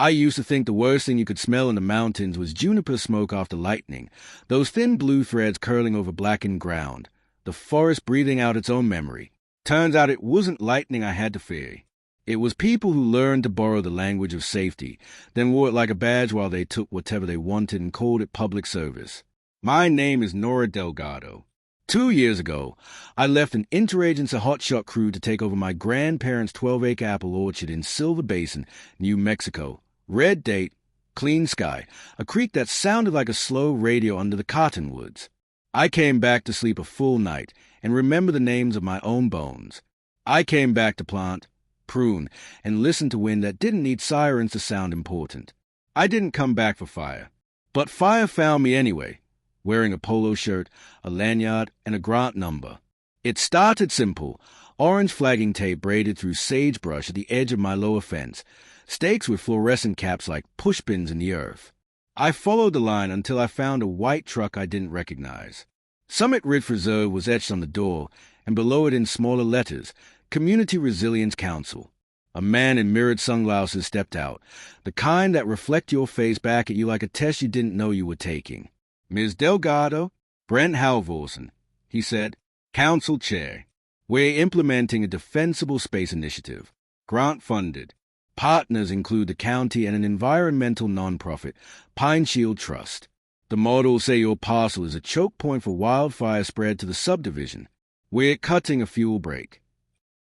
I used to think the worst thing you could smell in the mountains was juniper smoke after lightning, those thin blue threads curling over blackened ground, the forest breathing out its own memory. Turns out it wasn't lightning I had to fear. It was people who learned to borrow the language of safety, then wore it like a badge while they took whatever they wanted and called it public service. My name is Nora Delgado. 2 years ago, I left an interagency hotshot crew to take over my grandparents' 12-acre apple orchard in Silver Basin, New Mexico. Red date, clean sky, a creek that sounded like a slow radio under the cottonwoods. I came back to sleep a full night and remember the names of my own bones. I came back to plant, prune, and listen to wind that didn't need sirens to sound important. I didn't come back for fire. But fire found me anyway, wearing a polo shirt, a lanyard, and a Grant number. It started simple, orange flagging tape braided through sagebrush at the edge of my lower fence, stakes with fluorescent caps like pushpins in the earth. I followed the line until I found a white truck I didn't recognize. Summit Ridge Reserve was etched on the door, and below it in smaller letters, Community Resilience Council. A man in mirrored sunglasses stepped out, the kind that reflect your face back at you like a test you didn't know you were taking. Ms. Delgado, Brent Halvorsen, he said, Council Chair. We're implementing a defensible space initiative, grant-funded. Partners include the county and an environmental nonprofit, Pine Shield Trust. The models say your parcel is a choke point for wildfire spread to the subdivision. We're cutting a fuel break.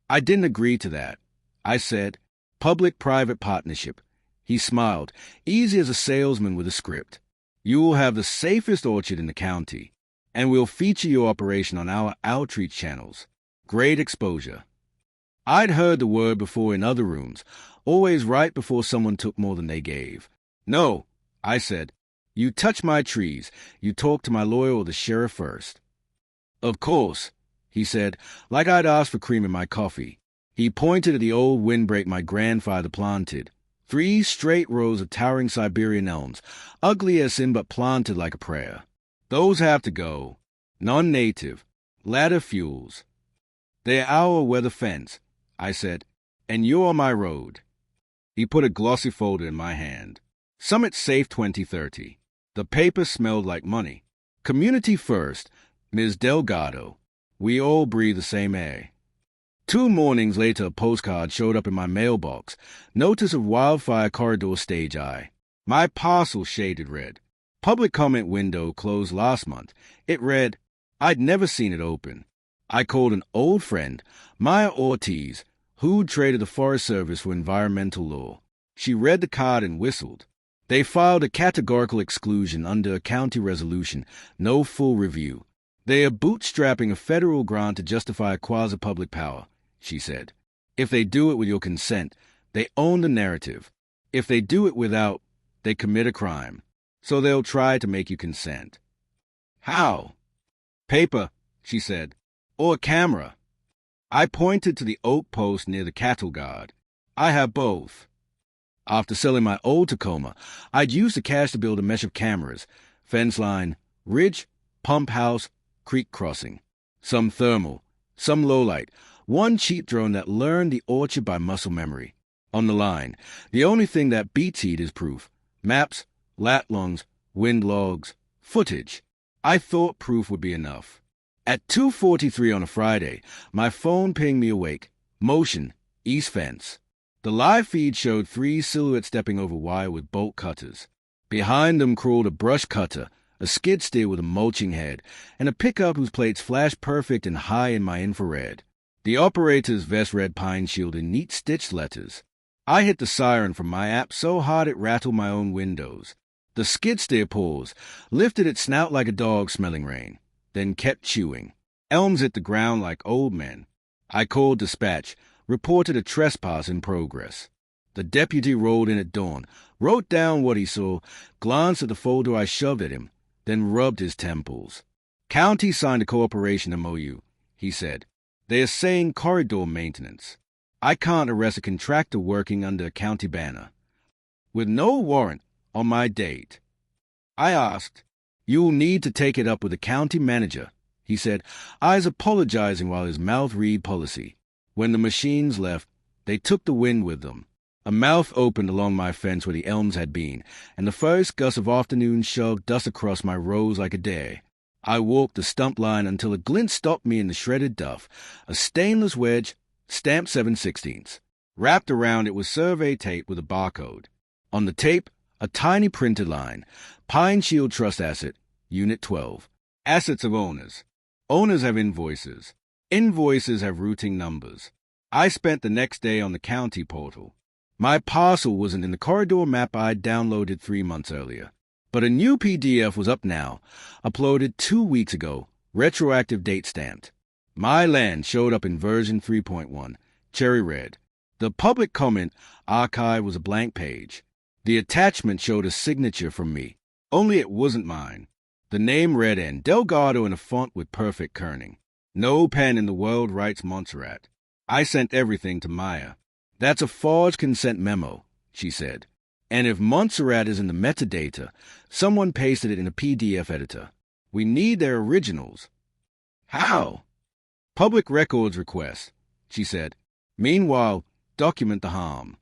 I didn't agree to that. I said, public-private partnership. He smiled, easy as a salesman with a script. You will have the safest orchard in the county, and we'll feature your operation on our outreach channels. Great exposure. I'd heard the word before in other rooms, always right before someone took more than they gave. No, I said. You touch my trees. You talk to my lawyer or the sheriff first. Of course, he said, like I'd asked for cream in my coffee. He pointed at the old windbreak my grandfather planted. 3 straight rows of towering Siberian elms, ugly as sin but planted like a prayer. Those have to go. Non-native. Ladder fuels. They're our weather fence, I said, and you're on my road. He put a glossy folder in my hand. Summit Safe 2030. The paper smelled like money. Community first, Ms. Delgado. We all breathe the same air. 2 mornings later, a postcard showed up in my mailbox. Notice of wildfire corridor stage eye. My parcel shaded red. Public comment window closed last month. It read, I'd never seen it open. I called an old friend, Maya Ortiz, who'd traded the Forest Service for environmental law. She read the card and whistled. They filed a categorical exclusion under a county resolution, no full review. They are bootstrapping a federal grant to justify a quasi-public power, she said. If they do it with your consent, they own the narrative. If they do it without, they commit a crime. So they'll try to make you consent. How? Paper, she said. Or a camera. I pointed to the oak post near the cattle guard. I have both. After selling my old Tacoma, I'd used the cash to build a mesh of cameras, fence line, ridge, pump house, creek crossing. Some thermal, some low light, one cheap drone that learned the orchard by muscle memory. On the line, the only thing that beats heat is proof. Maps, lat longs, wind logs, footage. I thought proof would be enough. At 2:43 on a Friday, my phone pinged me awake. Motion, east fence. The live feed showed 3 silhouettes stepping over wire with bolt cutters. Behind them crawled a brush cutter, a skid steer with a mulching head, and a pickup whose plates flashed perfect and high in my infrared. The operator's vest read Pine Shield in neat stitched letters. I hit the siren from my app so hard it rattled my own windows. The skid steer paused, lifted its snout like a dog smelling rain, then kept chewing. Elms hit the ground like old men. I called dispatch, reported a trespass in progress. The deputy rolled in at dawn, wrote down what he saw, glanced at the folder I shoved at him, then rubbed his temples. County signed a cooperation MOU, he said. They are saying corridor maintenance. I can't arrest a contractor working under a county banner. With no warrant on my date. I asked, You'll need to take it up with the county manager, he said, eyes apologizing while his mouth read policy. When the machines left, they took the wind with them. A mouth opened along my fence where the elms had been, and the first gust of afternoon shoved dust across my rows like a dare. I walked the stump line until a glint stopped me in the shredded duff, a stainless wedge, stamped 7/16. Wrapped around it was survey tape with a barcode. On the tape, a tiny printed line, Pine Shield Trust Asset, Unit 12. Assets of owners. Owners have invoices. Invoices have routing numbers. I spent the next day on the county portal. My parcel wasn't in the corridor map I'd downloaded 3 months earlier. But a new PDF was up now, uploaded 2 weeks ago, retroactive date stamped. My land showed up in version 3.1, cherry red. The public comment archive was a blank page. The attachment showed a signature from me, only it wasn't mine. The name read in Delgado in a font with perfect kerning. No pen in the world writes Montserrat. I sent everything to Maya. That's a forged consent memo, she said. And if Montserrat is in the metadata, someone pasted it in a PDF editor. We need their originals. How? Public records request, she said. Meanwhile, document the harm.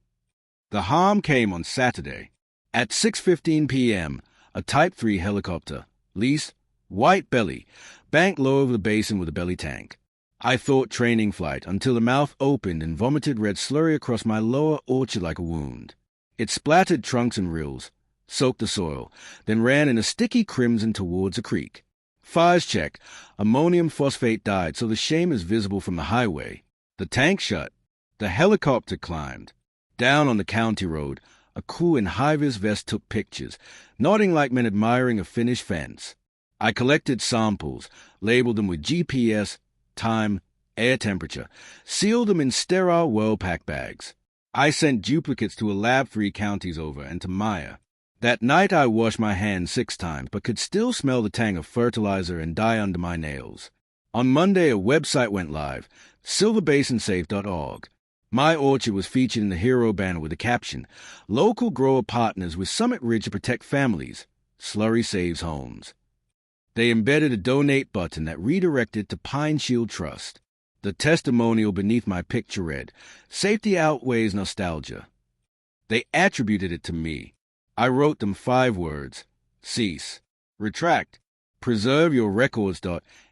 The harm came on Saturday. At 6:15 p.m., a Type 3 helicopter, lease, white belly, banked low over the basin with a belly tank. I thought training flight until the mouth opened and vomited red slurry across my lower orchard like a wound. It splattered trunks and rills, soaked the soil, then ran in a sticky crimson towards a creek. Fires check. Ammonium phosphate died, so the shame is visible from the highway. The tank shut. The helicopter climbed. Down on the county road, a crew in high-vis vest took pictures, nodding like men admiring a finished fence. I collected samples, labeled them with GPS, time, air temperature, sealed them in sterile well-packed bags. I sent duplicates to a lab 3 counties over and to Maya. That night I washed my hands 6 times, but could still smell the tang of fertilizer and dye under my nails. On Monday, a website went live, silverbasonsafe.org. My orchard was featured in the hero banner with the caption, Local grower partners with Summit Ridge to protect families. Slurry saves homes. They embedded a donate button that redirected to Pine Shield Trust. The testimonial beneath my picture read, Safety outweighs nostalgia. They attributed it to me. I wrote them 5 words, cease, retract, preserve your records.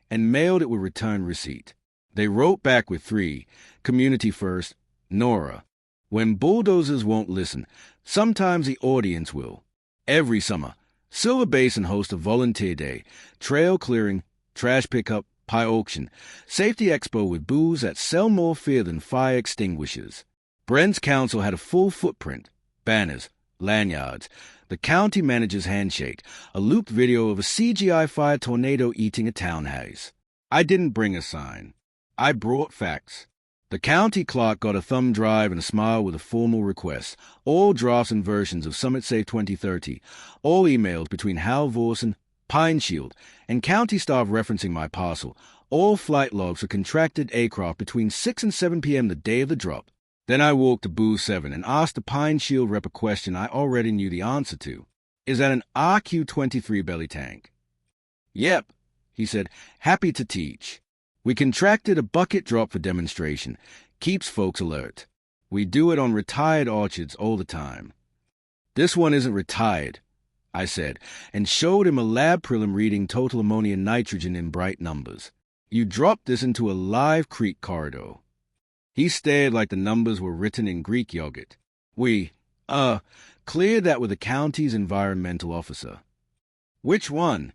And mailed it with return receipt. They wrote back with 3, community first, Nora. When bulldozers won't listen, sometimes the audience will. Every summer, Silver Basin hosts a volunteer day, trail clearing, trash pickup, pie auction, safety expo with booths that sell more fear than fire extinguishers. Brent's council had a full footprint, banners, lanyards, the county manager's handshake, a looped video of a CGI fire tornado eating a townhouse. I didn't bring a sign. I brought facts. The county clerk got a thumb drive and a smile with a formal request, all drafts and versions of Summit Safe 2030, all emailed between Hal Vorson, Pine Shield, and county staff referencing my parcel, all flight logs for contracted aircraft between 6 and 7 p.m. the day of the drop. Then I walked to booth 7 and asked the Pine Shield rep a question I already knew the answer to. Is that an RQ-23 belly tank? Yep, he said, happy to teach. We contracted a bucket drop for demonstration. Keeps folks alert. We do it on retired orchards all the time. This one isn't retired, I said, and showed him a lab prelim reading total ammonia nitrogen in bright numbers. You dropped this into a live creek corridor. He stared like the numbers were written in Greek yogurt. We, cleared that with the county's environmental officer. Which one?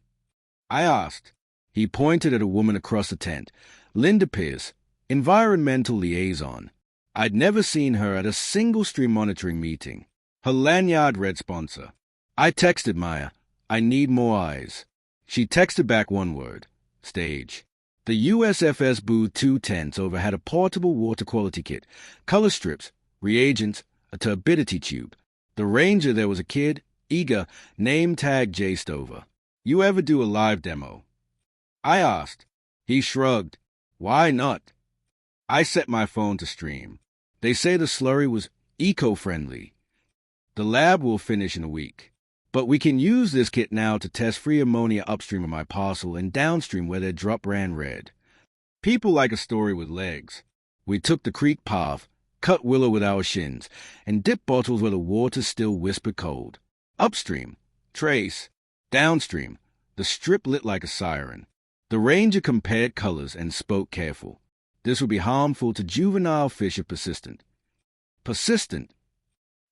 I asked. He pointed at a woman across the tent, Linda Pierce, environmental liaison. I'd never seen her at a single stream monitoring meeting. Her lanyard read sponsor. I texted Maya, I need more eyes. She texted back 1 word, stage. The USFS booth 2 tents over had a portable water quality kit, color strips, reagents, a turbidity tube. The ranger there was a kid, eager, name tag Jay Stover. You ever do a live demo? I asked. He shrugged. Why not? I set my phone to stream. They say the slurry was eco-friendly. The lab will finish in a week. But we can use this kit now to test free ammonia upstream of my parcel and downstream where their drop ran red. People like a story with legs. We took the creek path, cut willow with our shins, and dip bottles where the water still whispered cold. Upstream, trace. Downstream, the strip lit like a siren. The ranger compared colors and spoke careful. This would be harmful to juvenile fish if persistent. Persistent?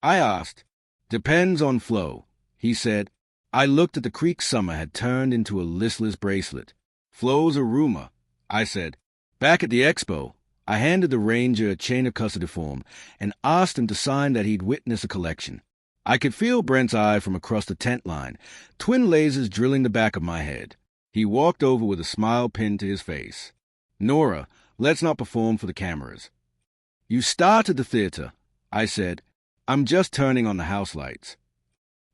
I asked. Depends on flow, he said. I looked at the creek summer had turned into a listless bracelet. Flow's a rumor, I said. Back at the expo, I handed the ranger a chain of custody form and asked him to sign that he'd witnessed a collection. I could feel Brent's eye from across the tent line, twin lasers drilling the back of my head. He walked over with a smile pinned to his face. Nora, let's not perform for the cameras. You started the theater, I said. I'm just turning on the house lights.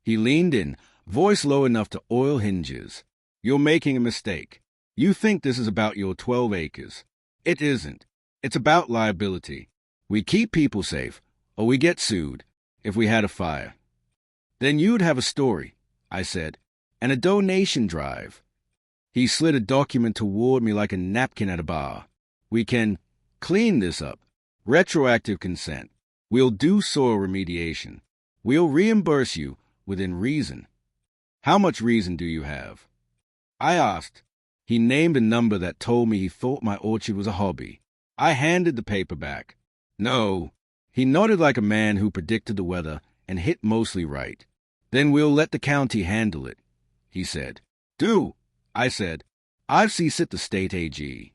He leaned in, voice low enough to oil hinges. You're making a mistake. You think this is about your 12 acres. It isn't. It's about liability. We keep people safe, or we get sued, if we had a fire. Then you'd have a story, I said, and a donation drive. He slid a document toward me like a napkin at a bar. We can clean this up. Retroactive consent. We'll do soil remediation. We'll reimburse you within reason. How much reason do you have? I asked. He named a number that told me he thought my orchard was a hobby. I handed the paper back. No. He nodded like a man who predicted the weather and hit mostly right. Then we'll let the county handle it, he said. Do, I said. I've sit the state AG.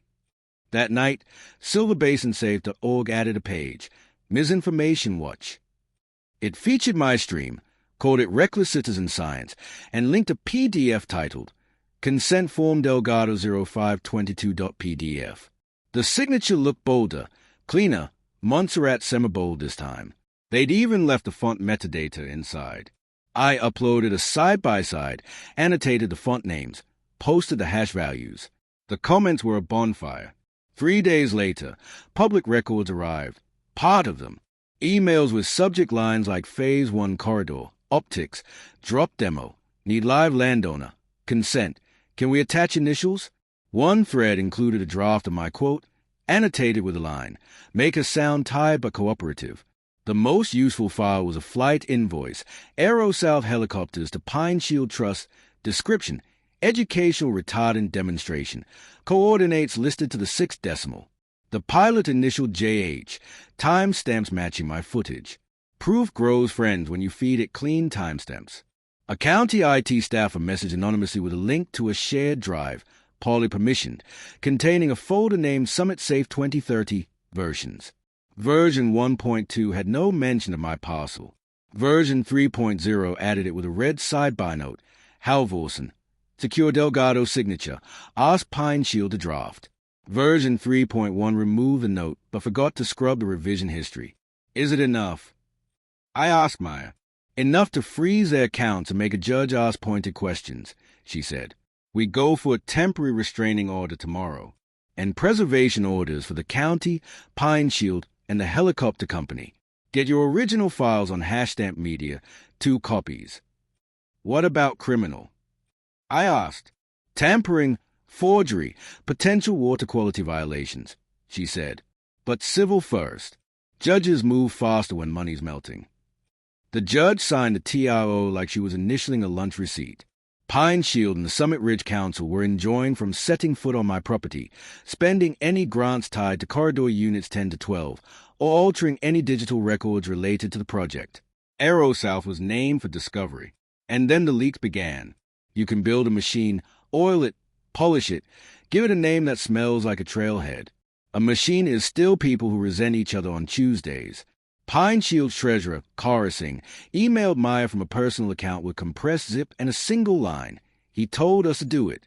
That night, silverbasinsave.org added a page, Misinformation Watch. It featured my stream, called it Reckless Citizen Science, and linked a PDF titled Consent Form Delgado 0522.pdf. The signature looked bolder, cleaner, Montserrat semi-bold this time. They'd even left the font metadata inside. I uploaded a side-by-side, annotated the font names, posted the hash values. The comments were a bonfire. 3 days later, public records arrived. Part of them. Emails with subject lines like Phase 1 Corridor, Optics, Drop Demo, Need Live Landowner, Consent. Can we attach initials? One thread included a draft of my quote, annotated with a line, make us sound tired but cooperative. The most useful file was a flight invoice, Aero South helicopters to Pine Shield Trust, description, educational retardant demonstration, coordinates listed to the 6th decimal. The pilot initial JH, timestamps matching my footage. Proof grows friends when you feed it clean timestamps. A county IT staffer messaged anonymously with a link to a shared drive, poorly permissioned, containing a folder named Summit Safe 2030 versions. Version 1.2 had no mention of my parcel. Version 3.0 added it with a red sidebar note, Halvorsen, secure Delgado signature, ask Pine Shield to draft. Version 3.1 removed the note, but forgot to scrub the revision history. Is it enough? I asked Maya. Enough to freeze their accounts and make a judge ask pointed questions, she said. We go for a temporary restraining order tomorrow, and preservation orders for the county, Pine Shield, and the helicopter company. Get your original files on Hashstamp Media, 2 copies. What about criminal? I asked. Tampering, forgery, potential water quality violations, she said. But civil first. Judges move faster when money's melting. The judge signed a TRO like she was initialing a lunch receipt. Pine Shield and the Summit Ridge Council were enjoined from setting foot on my property, spending any grants tied to Corridor Units 10 to 12, or altering any digital records related to the project. Aero South was named for discovery, and then the leaks began. You can build a machine, oil it, polish it, give it a name that smells like a trailhead. A machine is still people who resent each other on Tuesdays. Pine Shield's treasurer, Kara Singh, emailed Maya from a personal account with compressed zip and a single line. He told us to do it.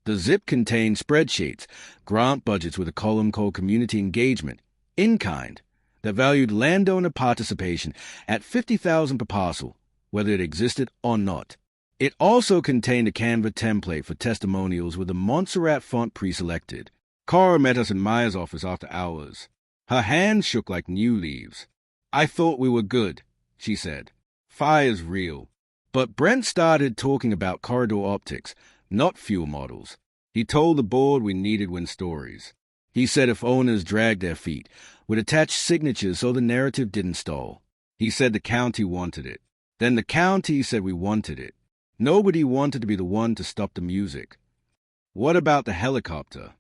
The zip contained spreadsheets, grant budgets with a column called Community Engagement, in kind, that valued landowner participation at $50,000 per parcel, whether it existed or not. It also contained a Canva template for testimonials with the Montserrat font pre-selected. Kara met us in Maya's office after hours. Her hands shook like new leaves. I thought we were good, she said. Fire's real. But Brent started talking about corridor optics, not fuel models. He told the board we needed wind stories. He said if owners dragged their feet, would attach signatures so the narrative didn't stall. He said the county wanted it. Then the county said we wanted it. Nobody wanted to be the one to stop the music. What about the helicopter?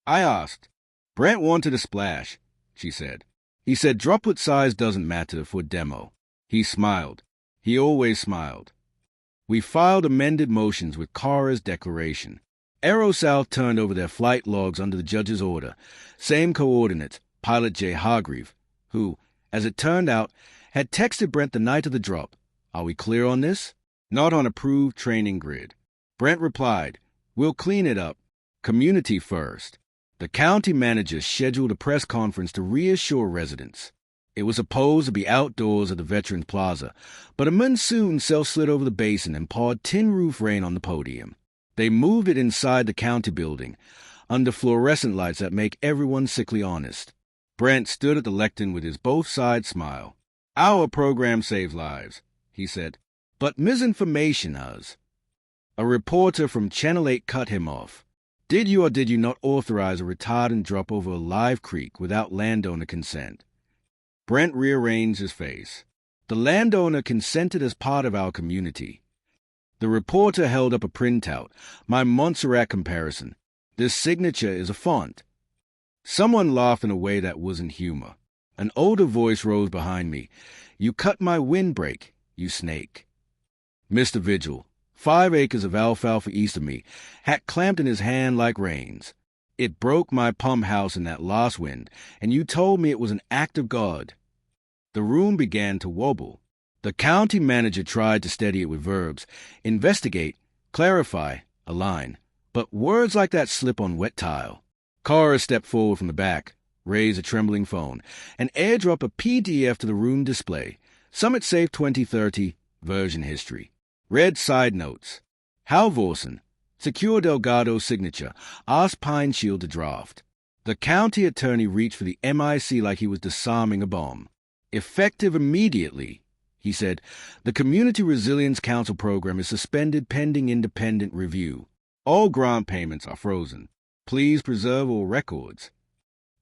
I asked. Brent wanted a splash, she said. He said droplet size doesn't matter for a demo. He smiled. He always smiled. We filed amended motions with Kara's declaration. AeroSouth turned over their flight logs under the judge's order. Same coordinates, pilot Jay Hargreave, who, as it turned out, had texted Brent the night of the drop. Are we clear on this? Not on approved training grid. Brent replied, we'll clean it up. Community first. The county manager scheduled a press conference to reassure residents. It was supposed to be outdoors at the Veterans Plaza, but a monsoon self-slid over the basin and poured tin roof rain on the podium. They moved it inside the county building, under fluorescent lights that make everyone sickly honest. Brent stood at the lectern with his both-side smile. Our program saves lives, he said, but misinformation has. A reporter from Channel 8 cut him off. Did you or did you not authorize a retardant drop over a live creek without landowner consent? Brent rearranged his face. The landowner consented as part of our community. The reporter held up a printout, my Montserrat comparison. This signature is a font. Someone laughed in a way that wasn't humor. An older voice rose behind me. You cut my windbreak, you snake. Mr. Vigil, 5 acres of alfalfa east of me, hat clamped in his hand like reins. It broke my pump house in that last wind, and you told me it was an act of God. The room began to wobble. The county manager tried to steady it with verbs. Investigate, clarify, align. But words like that slip on wet tile. Kara stepped forward from the back, raised a trembling phone, and airdropped a PDF to the room display. Summit Safe 2030, version history. Read side notes. Halvorsen, secure Delgado signature, asked Pine Shield to draft. The county attorney reached for the MIC like he was disarming a bomb. Effective immediately, he said, the Community Resilience Council program is suspended pending independent review. All grant payments are frozen. Please preserve all records.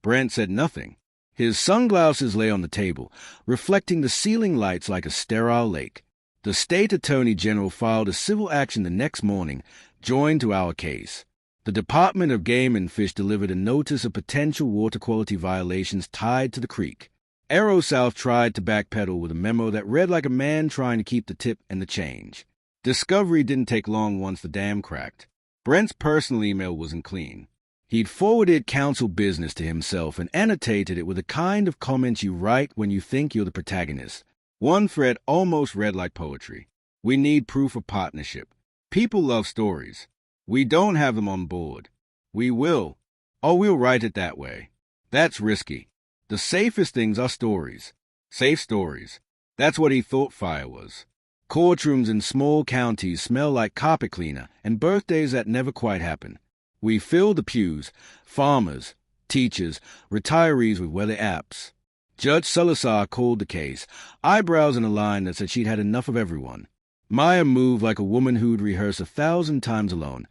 Brent said nothing. His sunglasses lay on the table, reflecting the ceiling lights like a sterile lake. The state attorney general filed a civil action the next morning, joined to our case. The Department of Game and Fish delivered a notice of potential water quality violations tied to the creek. AeroSouth tried to backpedal with a memo that read like a man trying to keep the tip and the change. Discovery didn't take long once the dam cracked. Brent's personal email wasn't clean. He'd forwarded council business to himself and annotated it with the kind of comments you write when you think you're the protagonist. One thread almost read like poetry. We need proof of partnership. People love stories. We don't have them on board. We will. Or we'll write it that way. That's risky. The safest things are stories. Safe stories. That's what he thought fire was. Courtrooms in small counties smell like carpet cleaner and birthdays that never quite happen. We fill the pews, farmers, teachers, retirees with weather apps. Judge Salazar called the case, eyebrows in a line that said she'd had enough of everyone. Maya moved like a woman who'd rehearsed 1,000 times alone,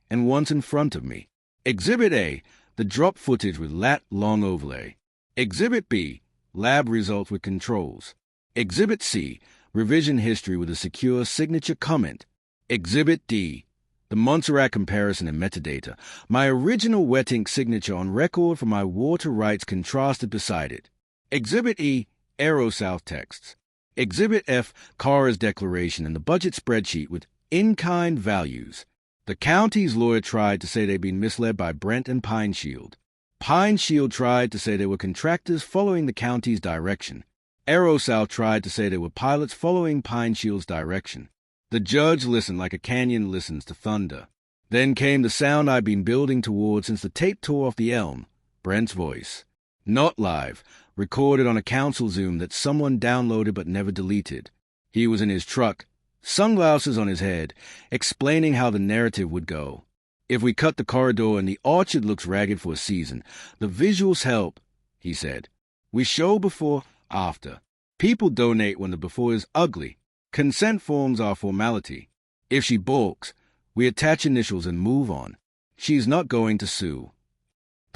and once in front of me. Exhibit A, the drop footage with lat long overlay. Exhibit B, lab results with controls. Exhibit C, revision history with a secure signature comment. Exhibit D, the Montserrat comparison and metadata. My original wet ink signature on record for my water rights contrasted beside it. Exhibit E, AeroSouth texts. Exhibit F, Kara's declaration and the budget spreadsheet with in-kind values. The county's lawyer tried to say they'd been misled by Brent and Pine Shield. Pine Shield tried to say they were contractors following the county's direction. AeroSouth tried to say they were pilots following Pine Shield's direction. The judge listened like a canyon listens to thunder. Then came the sound I'd been building toward since the tape tore off the elm, Brent's voice. Not live, recorded on a council Zoom that someone downloaded but never deleted. He was in his truck, sunglasses on his head, explaining how the narrative would go. If we cut the corridor and the orchard looks ragged for a season, the visuals help, he said. We show before, after. People donate when the before is ugly. Consent forms are formality. If she balks, we attach initials and move on. She's not going to sue.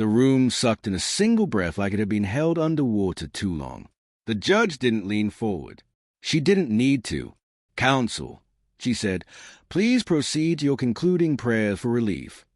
The room sucked in a single breath like it had been held underwater too long. The judge didn't lean forward. She didn't need to. "Counsel," she said, "please proceed to your concluding prayers for relief."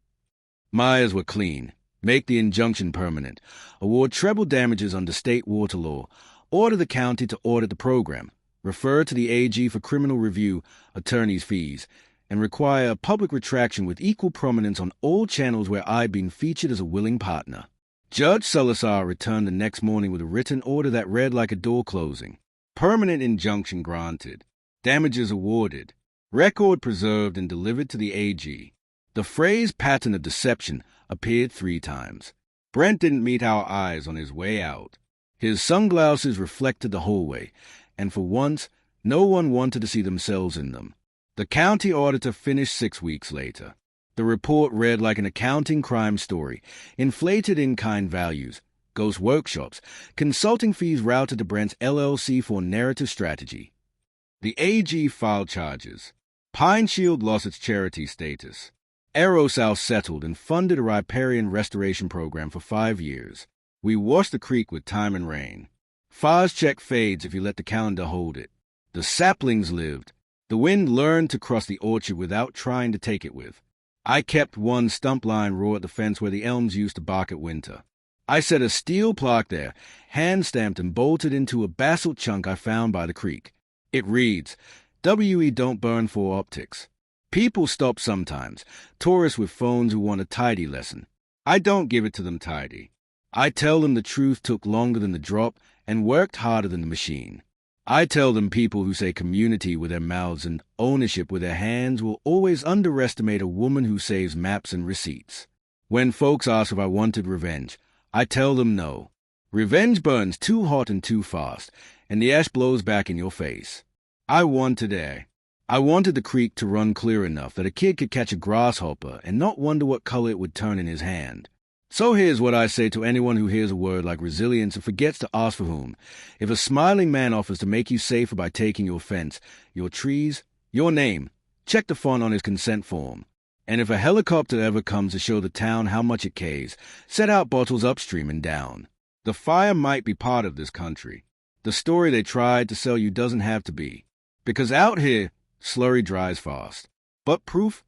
My eyes were clean. Make the injunction permanent. Award treble damages under state water law. Order the county to audit the program. Refer to the AG for criminal review, attorney's fees, and require a public retraction with equal prominence on all channels where I'd been featured as a willing partner. Judge Salazar returned the next morning with a written order that read like a door closing. Permanent injunction granted. Damages awarded. Record preserved and delivered to the AG. The phrase pattern of deception appeared 3 times. Brent didn't meet our eyes on his way out. His sunglasses reflected the hallway, and for once, no one wanted to see themselves in them. The county auditor finished 6 weeks later. The report read like an accounting crime story, inflated in-kind values, ghost workshops, consulting fees routed to Brent's LLC for narrative strategy. The AG filed charges. Pine Shield lost its charity status. Aerosal settled and funded a riparian restoration program for 5 years. We washed the creek with time and rain. Fire's check fades if you let the calendar hold it. The saplings lived. The wind learned to cross the orchard without trying to take it with. I kept one stump line raw at the fence where the elms used to bark at winter. I set a steel plaque there, hand-stamped and bolted into a basalt chunk I found by the creek. It reads, "W.E. don't burn for optics." People stop sometimes, tourists with phones who want a tidy lesson. I don't give it to them tidy. I tell them the truth took longer than the drop and worked harder than the machine. I tell them people who say community with their mouths and ownership with their hands will always underestimate a woman who saves maps and receipts. When folks ask if I wanted revenge, I tell them no. Revenge burns too hot and too fast, and the ash blows back in your face. I won today. I wanted the creek to run clear enough that a kid could catch a grasshopper and not wonder what color it would turn in his hand. So here's what I say to anyone who hears a word like resilience and forgets to ask for whom. If a smiling man offers to make you safer by taking your fence, your trees, your name, check the font on his consent form. And if a helicopter ever comes to show the town how much it caves, set out bottles upstream and down. The fire might be part of this country. The story they tried to sell you doesn't have to be. Because out here, slurry dries fast. But proof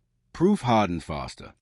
hardens faster.